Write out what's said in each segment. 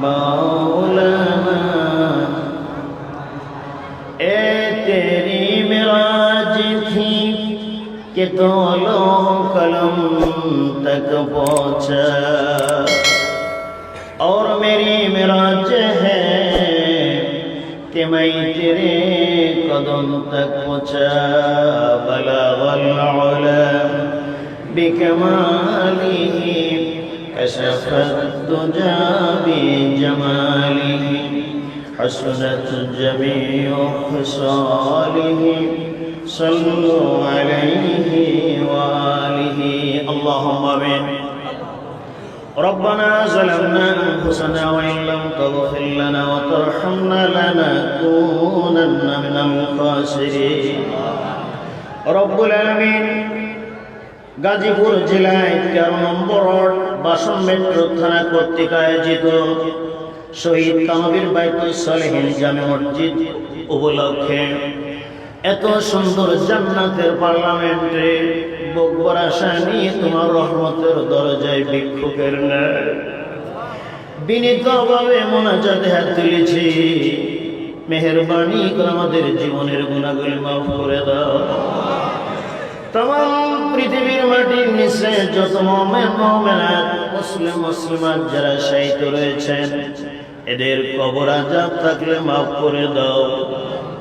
मौलाना ए तेरी मेराज थी कि दोनों कलम तक पहुँचा और मेरी मेराज है कि मैं तेरे कदम तक पहुँचा बलगल उला बिकमालिही कशफत दुजा बिजमालिही हसनत जमीउ खसालिही सल्लु अलैहि व आलिहि अल्लाहुम्मा आमीन। रब्बना ज़लमना अनफुसना व इन लम तग़फिर लना व तरहमना लनकूनन्ना मिनल खासिरीन। रब्बुल आलामीन গাজীপুর জেলায় 13 নম্বর ওয়ার্ড বাসন মেট্রো থানা কর্তৃক আয়োজিত শহীদ তানবীর বাইতুল সালেহিন জামে মসজিদ উপলক্ষে এত সুন্দর জান্নাতের পার্লামেন্টে বকবর আশা নিয়ে তোমার রহমতের দরজায় ভিক্ষুকের ন্যায় বিনীতভাবে মোনাজাতে হাত তুলেছি। মেহেরবানি করে আমাদের জীবনের গুনাহগুলো মাফ করে দাও। तमाम পৃথিবীর মাটির নিচে যত মুমিন মুমিনাত মুসলিম মুসলিমাত যারা শহীদ রয়েছেন এদের কবর আযাব থাকলে মাফ করে দাও।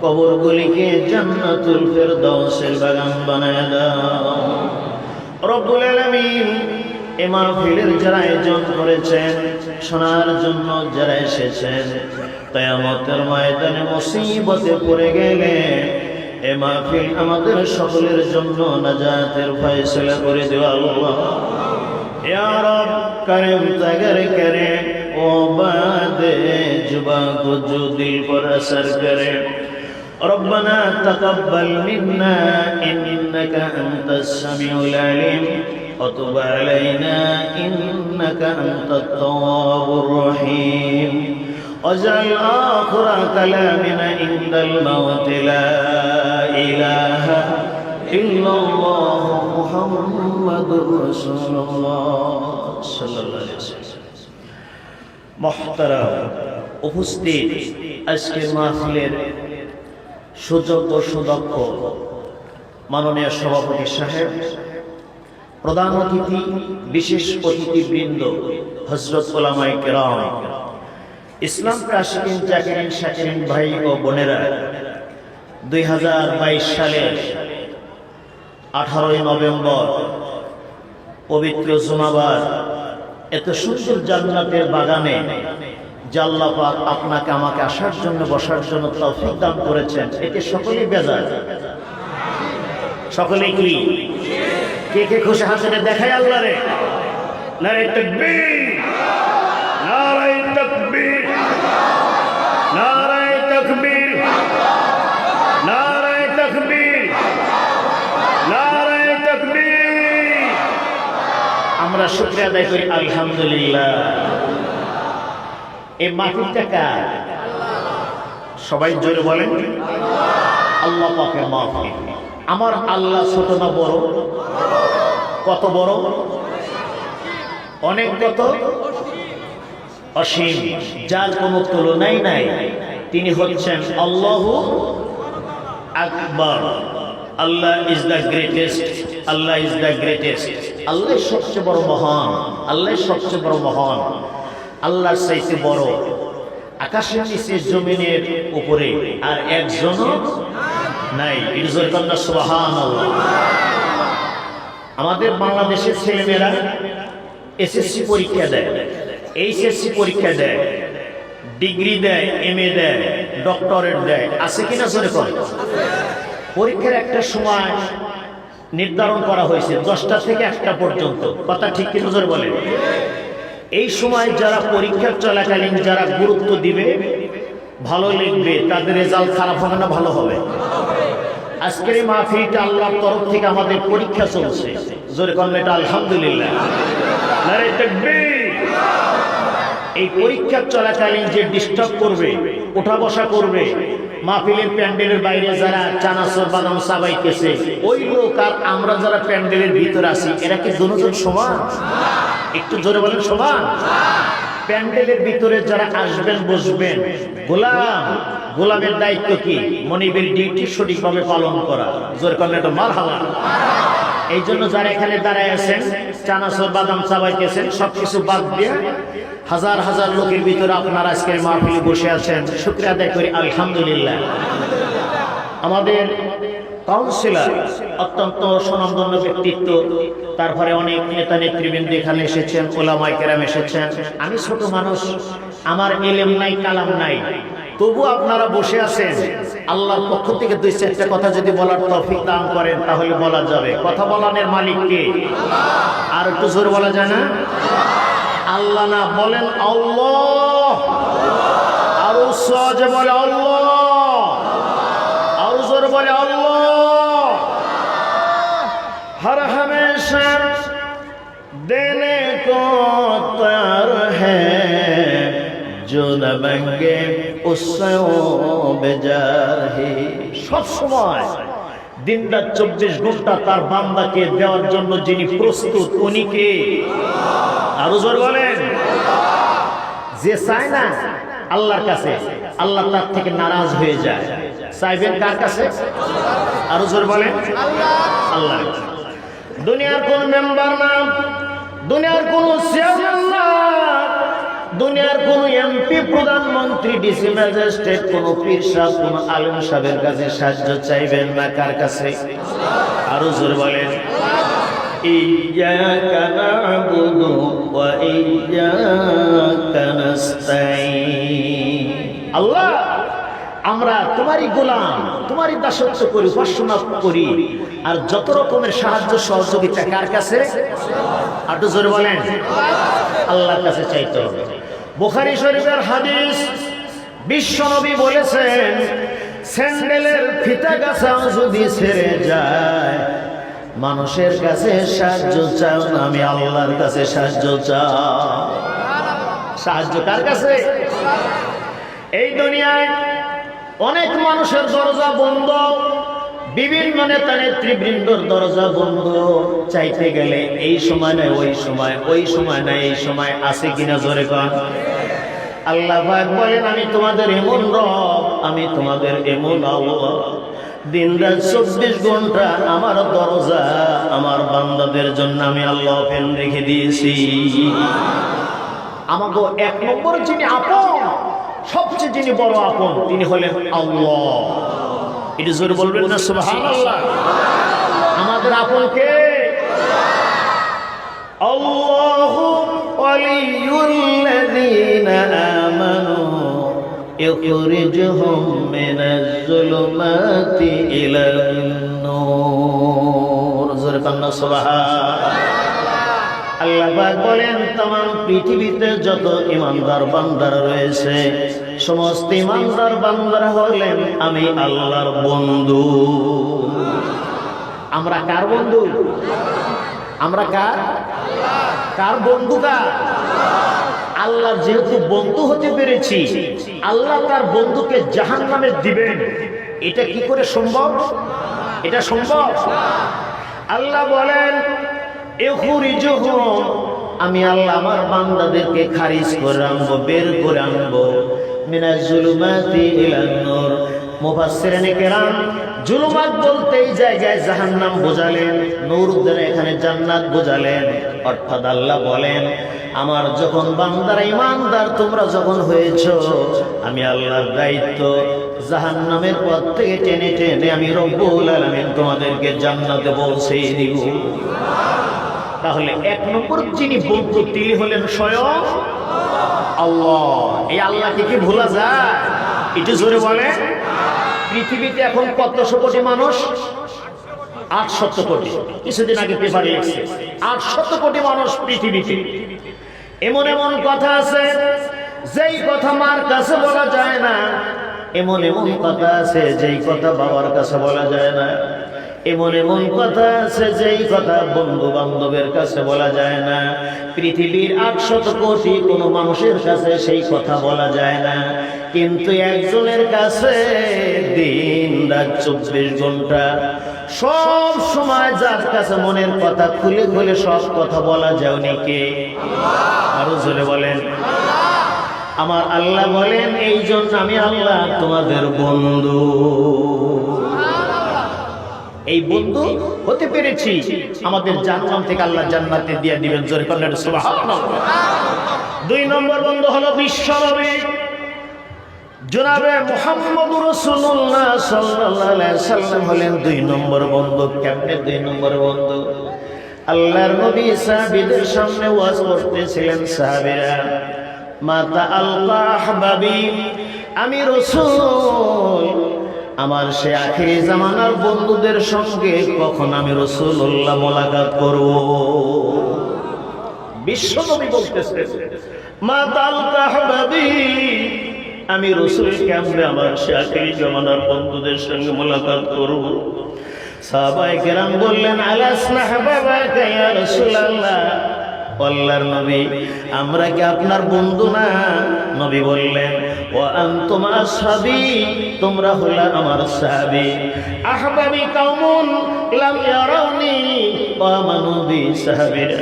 কবরগুলিকে জান্নাতুল ফেরদাউসের বাগান বানায় দাও। রব্বুল আলামিন এই মাহফিলের যারা আয়োজন করেছেন শোনার জন্য যারা এসেছেন কিয়ামতের ময়দানে মুসিবতে পড়ে গেলে এ মাহফিল আমাদের সকলের জন্য নাজাতের ফয়সালা করে দিও আল্লাহ। ইয়া রব করম তগর করে ও বাদে जुबा को जो दिल पर असर करे। रब्बना तकब्बल मिन्ना इन्नका अंतस समीउल अलीम व तुब अलैना इन्नका अंतत तव्वाबुर रहीम। وجعل آخر كلامنا عند الموت لا إله إلا الله محمد رسول الله صلى الله عليه وسلم। محترم উপস্থিত আজকের মাহফিলের সুযোগ্য সুদক্ষ মাননীয় সভাপতি সাহেব, প্রধান অতিথি, বিশেষ অতিথিবৃন্দ, হযরত উলামায়ে কেরাম, ইসলাম আশিকিন জাকিরিন শাকিরিন ভাই ও বোনেরা, 2022 সালের 18 নভেম্বর পবিত্র জুমাবার এত সুন্দর জান্নাতের বাগানে যে আল্লাহ পাক আপনাকে আমাকে আসার জন্য বসার জন্য তৌফিক দান করেছেন, এতে সকলেই বেজার। সকলেই কি কে কে খুশি হাসিনে দেখায় আল্লাহ রে? নারে তাকবীর, নারে তাকবীর, নারে তাকবীর, নারে তাকবীর, নারে তাকবীর। আমরা শুকরিয়া আদায় করি আলহামদুলিল্লাহ। এই মাহফিলটা কার? সবাই জোরে বলেন আল্লাহ পাকের মাহফিল। আমার আল্লাহ ছোট না বড়? কত বড়? অনেক, কত অসীম, যার কোনো তুলনাই নাই। তিনি হচ্ছেন আল্লাহু আকবার। Allah is the greatest, Allah is the greatest. আল্লাহ সবচেয়ে বড় মহান, আল্লাহ সবচেয়ে বড় মহান। আল্লাহর চাইতে বড় আকাশের নিচে জমিনের উপরে আর একজনও নাই। সুবহানাল্লাহ। আমাদের বাংলাদেশের ছেলেমেয়েরা এসএসসি পরীক্ষা দেয়, এইচএসসি পরীক্ষা দেয়, ডিগ্রি দেয়, এমএ দেয়, ডক্টরেট দেয়, আছে কিনা জোরে করে? পরীক্ষার একটা সময় নির্ধারণ করা হয়েছে 10টা থেকে 1টা পর্যন্ত। কথা ঠিক কিনা জোরে বলেন? এই সময় যারা পরীক্ষার চলাকালীন যারা গুরুত্ব দিবে, ভালো লিখবে, তাদের রেজাল্ট খারাপ হবে না ভালো হবে? আজকের এই মাহফিলটা আল্লাহর তরফ থেকে আমাদের পরীক্ষা চলছে। জোরে করলে এটা আলহামদুলিল্লাহ। নারে তাকবীর। এই পরীক্ষা চলাকালীন যে ডিস্টার্ব করবে, ওঠা বসা করবে, মাহফিলের প্যান্ডেলের বাইরে যারা চানাচুর বাদাম চাবাইতেছে, ওই লোক আর আমরা যারা প্যান্ডেলের ভিতরে আছি, এরা কি দুজন সমান? একটু জোরে বলেন সমান। প্যান্ডেলের ভিতরে যারা আসবেন বসবেন, গোলামের দায়িত্ব কি? মনিবের ডিউটি সঠিকভাবে পালন করা। জোর করলে তো মারহাবা। এই জন্য যারা এখানে দাঁড়ায় আছেন, চানাচুর বাদাম চাবাইতেছেন, সবকিছু বাদ দিয়ে হাজার হাজার লোকের ভিতরে আপনারা আজকের মাহফিলে বসে আছেন, শুকরিয়া আদায় করি আলহামদুলিল্লাহ। আমাদের কাউন্সিলর অত্যন্ত স্বনামধন্য ব্যক্তিত্ব, তারপরে অনেক নেতা নেতৃবৃন্দ এখানে এসেছেন, ওলামায়ে কেরাম এসেছেন। আমি ছোট মানুষ, আমার ইলম নাই, কালাম নাই, তবু আপনারা বসে আছেন। আল্লাহর পক্ষ থেকে দুই চারটা কথা যদি বলার তৌফিক দান করেন তাহলে বলা যাবে। কথা বলানোর মালিক কে? আর একটু জোরে বলা যায় না? আল্লাহ না, বলেন আল্লাহ। আরো সহজে বলে আল্লাহ, আরো জোরে বলে আল্লাহ। हर हमेशा देने को तैयार है, जो न मांगे उससे बेजार है। সব সময় দিনরাত 24 ঘন্টা তার বান্দাকে দেওয়ার জন্য যিনি প্রস্তুত, উনি কে? আরো জোরে বলেন। যে চায় না আল্লাহর কাছে, আল্লাহ তার থেকে নারাজ হয়ে যায়। চাইবেন কার কাছে? আরো জোরে বলেন আল্লাহর কাছে। দুনিয়ার কোন মেম্বার না, দুনিয়ার কোন চেয়ারম্যান না, দুনিয়ার কোন এমপি, প্রধানমন্ত্রী, ডিসি, ম্যাজিস্ট্রেট, কোন পীর সাহেব, কোন আলেম সাহেবের কাছে সাহায্য চাইবেন না, কার কাছে? আরো জোরে বলেন। ইয়্যাকা না'বুদু ওয়া ইয়্যাকা নাস্তাঈন। আল্লাহ, আমরা তোমারই গোলাম, তোমারই দাসত্ব করি, উপাসনা করি। আর যত রকমের সাহায্য সহযোগিতা কার কাছে? আর তো জোরে বলেন আল্লাহর কাছে চাইতে হবে। বুখারী শরীফের হাদিস, বিশ্বনবী বলেছেন, স্যান্ডেলের ফিতা গাছা যদি ছেড়ে যায়, মানুষের কাছে সাহায্য চাও না, আমি আল্লাহর কাছে সাহায্য চাও। সাহায্য কার কাছে? এই দুনিয়ায় অনেক মানুষের দরজা বন্ধ, বিভিন্ন নেতা নেতৃবৃন্দর দরজা বন্ধ। চাইতে গেলে এই সময় নয় ওই সময়, ওই সময় নয় এই সময়। আছে কিনা জোরে কন। আল্লাহ পাক বলেন, আমি তোমাদের এমন রব, আমি তোমাদের এমন আল্লাহ, দিনরাত 24 ঘন্টা আমার দরজা আমার বান্দাদের জন্য আমি আল্লাহ ওপেন রেখে দিয়েছি। আমাকে এক নম্বর যিনি আপন, সবচেয়ে যিনি বড় আপন, তিনি হলেন আল্লাহ। এটা জোরে বলবেন না সুবহানাল্লাহ। আমাদের আপন কে? আল্লাহু ওয়ালিয়ুল্লাযীনা আমানু ইখরিজুহুম মিনাজ-জুলুমাতি ইলান-নূর। জোরে বলুন সুবহানাল্লাহ। আল্লাহ পাক বলেন, तमाम পৃথিবীতে যত ইমানদার বান্দারা রয়েছে, সমস্ত ইমানদার বান্দারা হলেন আমি আল্লাহর বন্ধু। আমরা কার বন্ধু? আমরা কার বন্ধু? আল্লাহর যেহেতু বন্ধু হতে পেরেছি, আল্লাহ তার বন্ধুকে জাহান্নামে দিবেন, এটা কি করে সম্ভব? এটা সম্ভব? আল্লাহ বলেন, আমি আল্লাহ আমার বান্দাদেরকে খারিজ করে আনবো, বের করে আনবো, মিনাজ-জুলুমাতি ইলান-নূর। মুফাসসিরিনে কেরাম জুলুমাত বলতে এই জায়গায় জাহান্নাম বোঝালেন, নূর দ্বারা এখানে জান্নাত বোঝালেন। অর্থাৎ আল্লাহ বলেন, আমার যখন বান্দারা ঈমানদার তোমরা যখন হয়েছো, আমি আল্লাহর দায়িত্ব জাহান্নামের পথ থেকে টেনে টেনে আমি রব্বুল আলামিন তোমাদেরকে জান্নাতে পৌঁছে দিব। তাহলে এক নম্বর যিনি বন্ধু তিনি হলেন স্বয়ং আল্লাহ। এই আল্লাহকে কি ভোলা যায়? একটু জোরে বলে। পৃথিবীতে এখন কতশো কোটি মানুষ? 800 কোটি। কিছুদিন আগে পেপারে লিখছে 800 কোটি মানুষ পৃথিবীতে। এমন এমন কথা আছে যেই কথা মার কাছে বলা যায় না, এমন এমন কথা আছে যেই কথা বাবার কাছে বলা যায় না, এমন এমন কথা আছে যেই কথা বন্ধু বান্ধবের কাছে বলা যায় না। পৃথিবীর 800 কোটি কোন মানুষের কাছে সেই কথা বলা যায় না, কিন্তু একজনের কাছে দিন রাত 24 ঘন্টা সব সময় যার কাছে মনের কথা খুলে খুলে সব কথা বলা যায়, উনি কে? আরো জোরে বলেন। আমার আল্লাহ বলেন এই জন্য আমি আল্লাহ তোমাদের বন্ধু। এই বন্ধু হতে পেরেছি, আমাদের জান্নাত থেকে আল্লাহ জান্নাতে দিয়ে দিবেন। জোরে বলেন সুবহানাল্লাহ। 2 নম্বর বন্ধু হলো বিশ্বনবী জনাবে মুহাম্মদুর রাসূলুল্লাহ সাল্লাল্লাহু আলাইহি সাল্লাম হলেন 2 নম্বর বন্ধু। কেমনে 2 নম্বর বন্ধু? আল্লাহর নবী সাহাবীদের সামনে ওয়াজ করতেছিলেন। সাহাবীরা, মাতা আল্লাহ আহবাবি, আমি রাসূল আমার সে আখিরি জামানার বন্ধুদের সঙ্গে কখন আমি রাসূলুল্লাহ মোলাকাত করব? বিশ্বনবী বলতেছে, মাতা আল্লাহ আহবাবি, আমি রাসূল কেমনে আমার সে আখিরি জামানার বন্ধুদের সঙ্গে মোলাকাত করব? সাহাবায়ে কেরাম বললেন, আলাসনা হাবাবাকা ইয়া রাসূলুল্লাহ, আল্লাহর নবী আমরা কি আপনার বন্ধু না? নবী বললেন, ওয়া আনতুম আসহাবি, তোমরা হলে আমার সাহাবী। আহবাবি কাউমুন লাম ইয়ারাউনি ওয়া আমানু বি, সাহাবীরা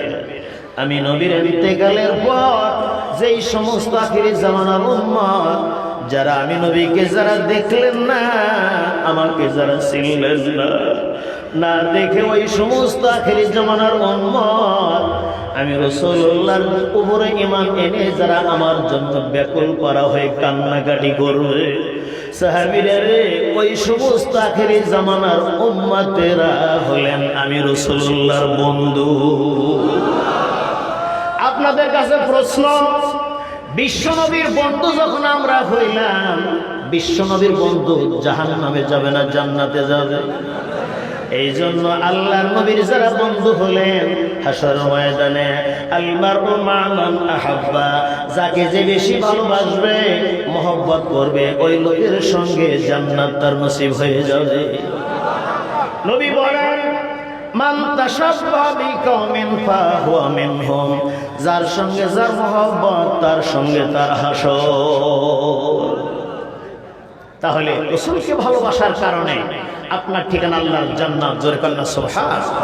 আমি নবীর ইন্তেকালের পর যেই সমস্ত আখিরি জামানার উম্মত যারা আমি নবীকে যারা দেখলেন না, আমাকে যারা চিনলেন না, না দেখে ওই সমস্ত আখিরি জামানার উম্মত আমি রাসূলুল্লাহর উপরে ঈমান এনে যারা আমার জন্য ব্যাকুল করা হয়ে কান্নাকাটি করবে, সাহাবীরা রে, ওই সমস্ত আখিরি জামানার উম্মতেরা হলেন আমি রাসূলুল্লাহর বন্ধু। আপনাদের কাছে প্রশ্ন, বিশ্বনবীর বন্ধু যখন আমরা হইলাম, বিশ্বনবীর বন্ধু জাহান্নামে যাবে না জান্নাতে যাবে? এই জন্য আল্লাহর নবীর যারা বন্ধু হলেন হাসর ময়দানে আল মারউ মা মান আহাব্বা, যাকে যে বেশি ভালোবাসবে মহব্বত করবে ওই লোকের সঙ্গে জান্নাত তার নসিব হয়ে যাবে। নবী বলেন, মান তাশাব্বাহা বিকওমিন ফাহুয়া মিনহুম, যার সঙ্গে যার মহব্বত তার সঙ্গে তার হাসর। তাহলে রাসূলকে ভালোবাসার কারণে আপনার ঠিকানা আল্লাহর জান্নাত। জোরে বলেন সুবহানাল্লাহ।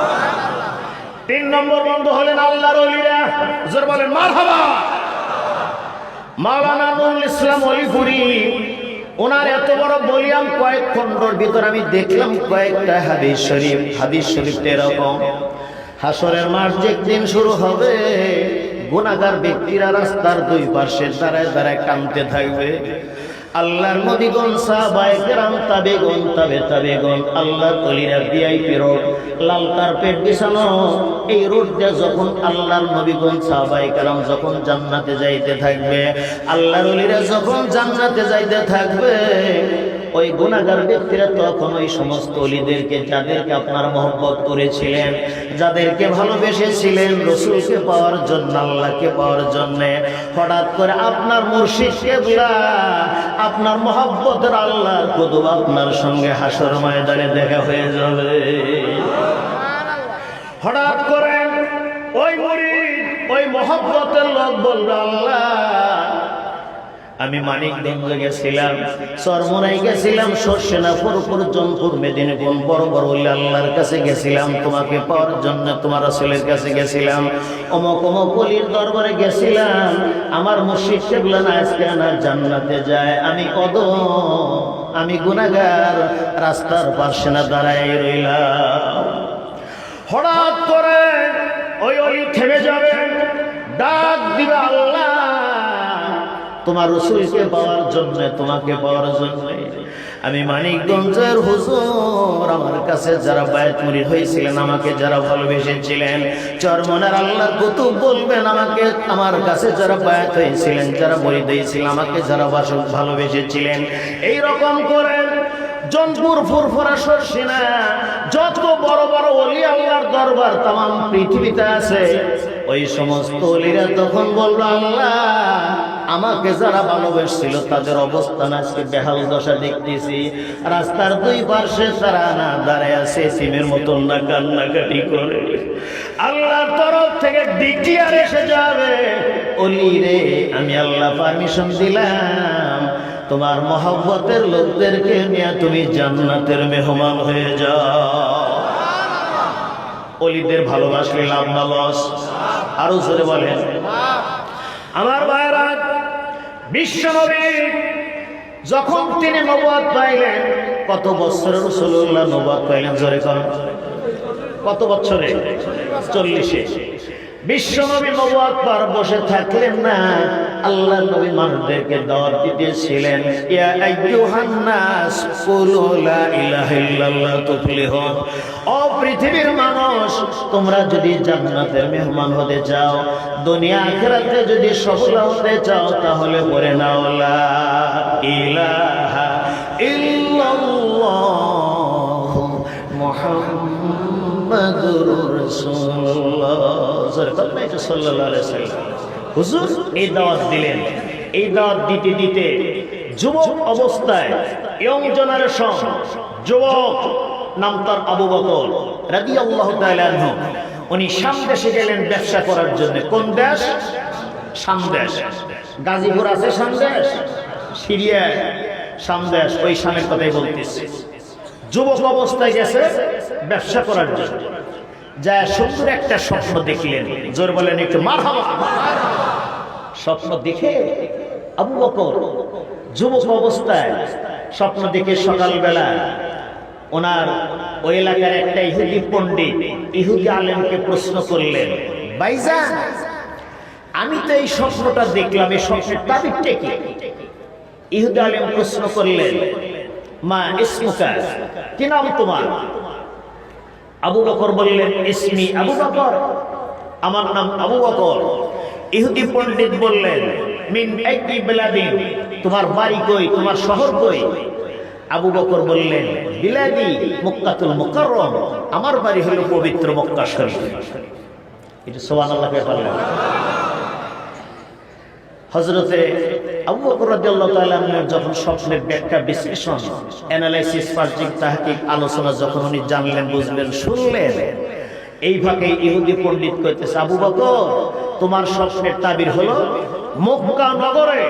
3 নম্বর বন্ধু হলেন আল্লাহর ওলিরা। জোরে বলেন মারহাবা। মাওলানা নুরুল ইসলাম ওলিপুরি, ওনার এত বড় বলিয়াম কয়েক খণ্ডর ভিতর আমি দেখলাম কয়েকটা হাদিস শরীফ এরকম, হাসরের মাঠ যেদিন শুরু হবে গুনাহগার ব্যক্তিরা রাস্তার 2 পাশে দাঁড়ায় দাঁড়ায় কাঁদতে থাকবে। আল্লাহর নবীগণ, সাহাবায়ে কেরাম, তাবেগণ, তাবেগণ, আল্লাহর ওলিরা ভিআইপি রোড, লাল কার্পেট বিছানো এই রোড দিয়ে যখন আল্লাহর নবীগণ, সাহাবায়ে কেরাম যখন জান্নাতে যাইতে থাকবে, আল্লাহর ওলিরা যখন জান্নাতে যাইতে থাকবে, ওই গুনাহগার ব্যক্তিরা তখন ওই সমস্ত ওলিদেরকে, যাদেরকে আপনার মহব্বত করেছিলেন, যাদেরকে ভালোবেসেছিলেন রাসূলকে পাওয়ার জন্য, আল্লাহকে পাওয়ার জন্য, হঠাৎ করে আপনার মুর্শিদ কেবলা, আপনার মহব্বতের আল্লাহর কুতুব আপনার সঙ্গে হাসর ময়দানে দেখা হয়ে যাবে। হঠাৎ করে ওই মুরিদ, ওই মহব্বতের লোক বলবে, আল্লাহ আমি মানিকগঞ্জ গেছিলাম, চরমোনাই গেছিলাম, সরসেনাপুর, জনপুর, মেদিনীপুর, বড় বড় ওলি আল্লাহর কাছে গেছিলাম তোমাকে পাওয়ার জন্য, তোমার রাসূলের কাছে গেছিলাম, অমুক অমুক ওলির দরবারে গেছিলাম, আমার মুর্শিদ কেবলা না আজকে না জান্নাতে যায়, আমি আমি গুনাহগার রাস্তার পাশে না দাঁড়ায় রইলাম। হঠাৎ করে ওই ওলি থেমে যাবে, ডাক দিবে, আল্লাহ তোমার রাসূলকে পাওয়ার জন্য, তোমাকে পাওয়ার জন্য আমি মানিকগঞ্জের হুজুর, আমার কাছে যারা বায়াত মুরিদ হয়েছিলেন, আমাকে যারা ভালোবেসেছিলেন, চরমনের আল্লাহ কুতুব বলবেন, আমাকে, আমার কাছে যারা বায়াত হয়েছিলেন, যারা মুরিদ হয়েছিলেন, আমাকে যারা ভালোবেসেছিলেন, এই রকম করে জনপুর, ফুরফুরা, সরসিনা, যত বড় বড় ওলি আল্লাহর দরবার তামাম পৃথিবীতে আছে, ওই সমস্ত ওলিরা তখন বলবে, আল্লাহ আমাকে যারা ভালোবেসেছিল তাদের অবস্থান আজকে বেহাল দশা দেখতেছি, রাস্তার 2 পাশে তারা না দাঁড়ায় আছে, সিমের মতন না কান্নাকাটি করে। আল্লাহর তরফ থেকে ডিক্লিয়ার এসে যাবে, ওলি রে, আমি আল্লাহ পারমিশন দিলাম, তোমার মহব্বতের লোকদেরকে নিয়ে তুমি জান্নাতের মেহমান হয়ে যাও। ওলিদের ভালোবাসলে লাভ না লস? আরো জোরে বলেন। আমার ভাইরা, বিশ্বনবী যখন তিনি নবুয়ত পাইলেন, কত বছরে রাসূলুল্লাহ নবুয়ত পাইলেন? জোরে করেন, কত বছরে? 40-এ। বিশ্বনবী নবুয়ত পার বসে থাকলেন না, আল্লাহ নবী মানুষদেরকে দাওয়াত দিতেছিলেন, ইয়া আইয়ুহান নাস কুলু লা ইলাহা ইল্লাল্লাহ তুফলিহুন। ও পৃথিবীর মানুষ, তোমরা যদি জান্নাতের মেহমান হতে চাও, দুনিয়া আখিরাতে যদি সফল হতে চাও, তাহলে পড়ে নাও লা ইলাহা ইল্লাল্লাহ মুহাম্মাদুর রাসূলুল্লাহ সাল্লাল্লাহু আলাইহি ওয়াসাল্লাম। হুজুর এই দাওয়াত দিলেন। এই দাওয়াত দিতে দিতে যুবক অবস্থায়, ইয়ং জেনারেশন যুবক, নাম তার আবু বকর রাদিয়াল্লাহু তাআলা আনহু, উনি শাম দেশে গেলেন ব্যবসা করার জন্য। কোন দেশ? শাম দেশ। গাজীপুর আছে শাম দেশ, সিরিয়া শাম দেশ, ওই শামের কথাই বলতেছি। যুবক অবস্থায় গেছে ব্যবসা করার জন্য, যা সুন্দর একটা স্বপ্ন দেখলেন। জোর বলেন একটু মারহাবা। স্বপ্ন দেখে আবু বকর যুবক অবস্থায় স্বপ্ন দেখে সকালবেলা ওনার ওই এলাকার একটা ইহুদি পণ্ডিত, ইহুদি আলেমকে প্রশ্ন করলেন, ভাইজান আমি তো এই স্বপ্নটা দেখলাম, এই স্বপ্নের তাবিরটা কি? ইহুদি আলেম প্রশ্ন করলেন, মা ইসমুকা, কি নাম তোমার? আবু বকর বললেন, ইসমি আবু বকর, আমার নাম আবু বকর। ইহুদি পণ্ডিত বললেন, মিন আইয়ি বিলাদিন, তোমার বাড়ি কই, তোমার শহর কই? আবু বকর বললেন, বিলাদি মক্কাতুল মুকাররম, আমার বাড়ি হলো পবিত্র মক্কা শরীফ। এটা সুবহানাল্লাহ কে বললেন। হযরতে আবু বকর রাদিয়াল্লাহু তাআলা যখন স্বপ্নের ব্যাখ্যা, বিশ্লেষণ, অ্যানালাইসিস, ফার্জিক তাহকিক, আলোচনা যখন উনি জানলেন, বুঝলেন, শুনলেন, এইভাবে ইহুদি পণ্ডিত কইতেছে, আবু বকর তোমার স্বপ্নের তাবির হলো মক্কা নগরে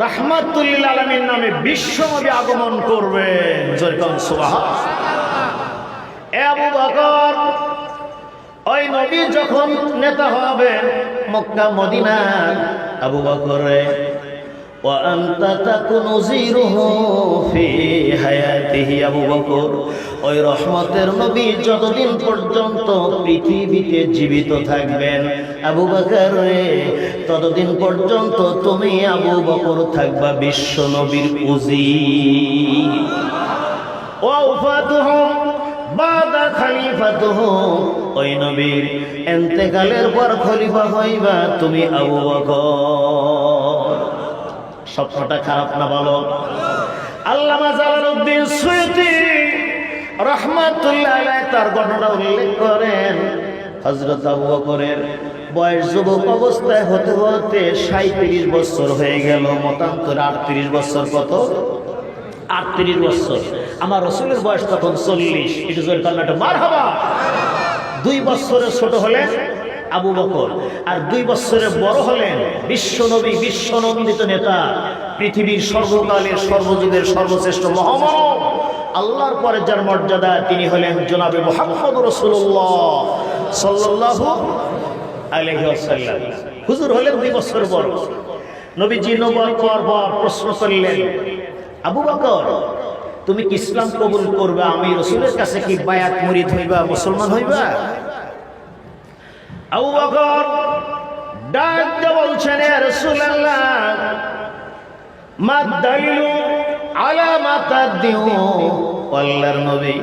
রাহমাতুল লিল আলামিন নামে বিশ্বনবী আগমন করবেন। জোরে কোন সুবহানাল্লাহ। এ আবু বকর, ওই নবী যখন নেতা হবেন মক্কা মদিনা, আবু বকর রে, ওয়া আনতা তাকুনু জিরুহু ফি হায়াতিহি, আবু বকর ওই রহমতের নবী যতদিন পর্যন্ত পৃথিবীতে জীবিত থাকবেন, আবু বকর রে, ততদিন পর্যন্ত তুমি আবু বকর থাকবা বিশ্ব নবীর উজির। ওয়া উফাতুহু বাদা খলিফাতুহু, ওই নবীর ইন্তেকালের পর খলিফা হইবা তুমি আবু বকর। স্বপ্নটা খারাপ না বলো? আল্লামা জালালউদ্দিন সুয়ুতী রাহমাতুল্লাহ আলাইহি তার ঘটনা উল্লেখ করেন, হযরত আবু বকরের বয়স যুবক অবস্থায় হতে হতে 37 বছর হয়ে গেল, মতান্তরে 38 বছর। কত? 38 বছর। আমার রাসূলের বয়স তখন 40। এটা জোরে কান্নাটা মারহাবা। 2 বছরের ছোট হলেন আবু বকর, আর 2 বছরের বড় হলেন বিশ্বনবী, বিশ্বনন্দিত নেতা, পৃথিবীর সর্বকালের সর্বযুগের সর্বশ্রেষ্ঠ মহামানব, আল্লাহর পরে যার মর্যাদা, তিনি হলেন জনাবে মুহাম্মদ রাসূলুল্লাহ সাল্লাল্লাহু আলাইহি ওয়াসাল্লাম। হুজুর হলেন 2 বছর বড়। নবীজি নবুয়ত পাওয়ার পর প্রশ্ন করলেন, আবু বকর তুমি কি ইসলাম কবুল করবে? আমি রাসূলের কাছে কি বায়াত মুরিদ হইবা, মুসলমান হইবা? আবু বকর ডাক দিয়ে বলছেন, ইয়া রাসূলুল্লাহ মা দালিলু আলা মা তাদিউ, আল্লাহর নবী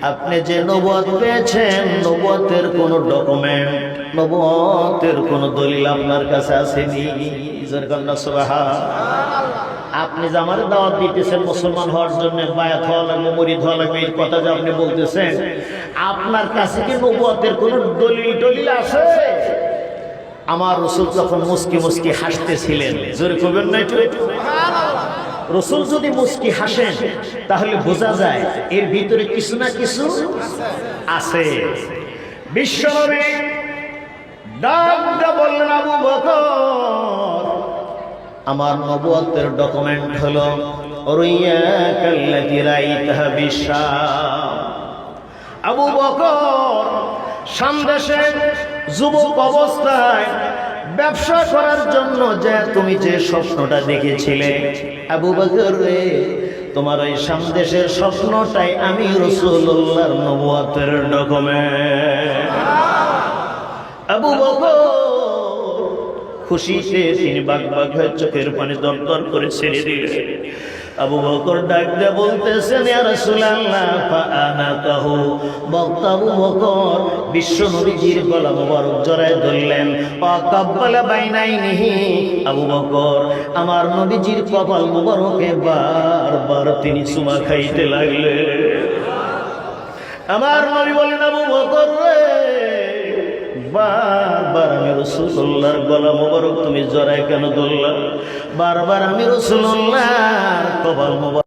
আপনি যে নবুয়ত পেয়েছেন, নবুয়তের কোন ডকুমেন্ট, নবুয়তের কোন দলিল আপনার কাছে আসেনি? জোরকান্না সুবহানাল্লাহ। আপনি যে আমার দাওয়াত দিতেছেন মুসলমান হওয়ার জন্য, বায়াত হওয়া লাগবে, মুরিদ হওয়া লাগবে, এই কথা যে আপনি বলতেছেন, আপনার কাছে কি নবুয়তের কোন দলিল আছে? আমার রাসূল যখন মুস্কি মুস্কি হাসতেছিলেন, জোরে কইবেন না একটু? রাসূল যদি মুস্কি হাসেন তাহলে বোঝা যায় এর ভিতরে কিছু না কিছু আছে। বিশ্বনবী ডাক দিয়ে বললেন, আবু বকর আমার নবুয়তের ডকুমেন্ট হলো রুইয়াকাল্লাতী রাইতাহা বিশাম। আবু বকর শাম দেশে যুবক অবস্থায় ব্যবসা করার জন্য যে তুমি যে স্বপ্নটা দেখেছিলে আবু বকর রে, তোমার ওই সামদেশের স্বপ্নটাই আমি রাসূলুল্লাহর নবুয়তের ডকুমেন্ট। আবু বকর খুশিতে তিনি বাগ বাগ হয়ে চোখের পানি দরদর করে ছেড়ে দিলেন। আবু বকর ডাক দিয়ে বলতেছেন, ইয়া রাসূলুল্লাহ ফাআনাতাহু। বক্তা আবু বকর বিশ্ব নবীজির গলা মোবারক জড়ায় ধরলেন। ওয়াকাব্বালা বাইনাইনিহি, আবু বকর আমার নবীজির কপাল মোবারকে বারবার তিনি চুমা খাইতে লাগলেন। আমার নবী বলেন, আবু বকর রে, বারবার আমি রাসূলুল্লাহর গলা মোবারক তুমি জড়ায় কেন ধরলা? বারবার আমি রাসূলুল্লাহর কপাল মোবারক